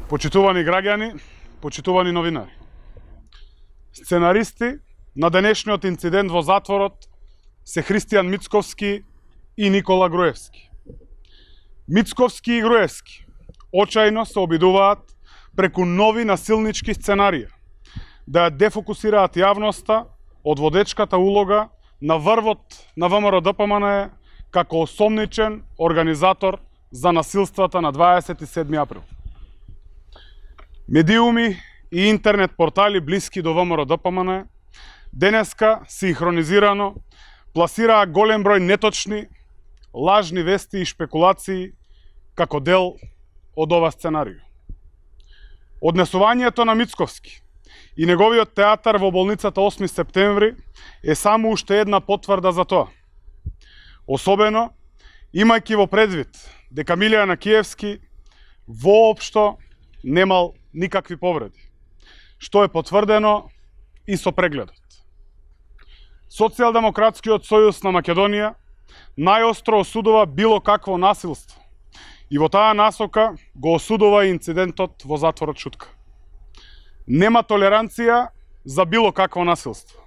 Почитувани граѓани, почитувани новинари. Сценаристи на денешниот инцидент во затворот се Христијан Мицковски и Никола Груевски. Мицковски и Груевски очајно се обидуваат преку нови насилнички сценарија да ја дефокусираат јавноста од водечката улога на врвот на ВМРО-ДПМНЕ како осомничен организатор за насилствата на 27 април. Медиуми и интернет портали блиски до ВМРО-ДПМНЕ денеска синхронизирано пласираа голем број неточни, лажни вести и шпекулации како дел од ова сценарио. Однесувањето на Мицковски и неговиот театар во болницата 8 септември е само уште една потврда за тоа. Особено, имајќи во предвид дека Милијан Акиевски воопшто немал никакви повреди, што е потврдено и со прегледот. Социјалдемократскиот сојуз на Македонија најостро осудува било какво насилство и во таа насока го осудува и инцидентот во затворот Шутка. Нема толеранција за било какво насилство.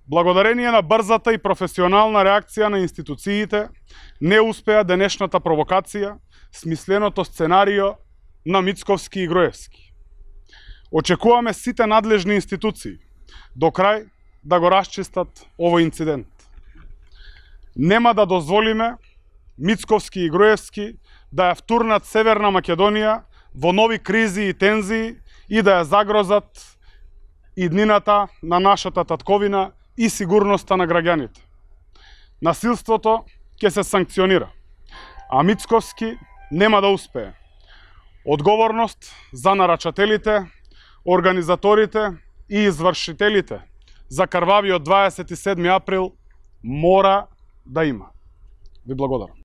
Благодарение на брзата и професионална реакција на институциите, не успеа денешната провокација, смисленото сценарио на Мицковски и Груевски. Очекуваме сите надлежни институции до крај да го расчистат овој инцидент. Нема да дозволиме Мицковски и Груевски да ја втурнат Северна Македонија во нови кризи и тензии и да ја загрозат иднината на нашата татковина и сигурноста на граѓаните. Насилството ќе се санкционира, а Мицковски нема да успее. Одговорност за нарачателите, организаторите и извршителите за крвавиот 27 април мора да има. Ви благодарам.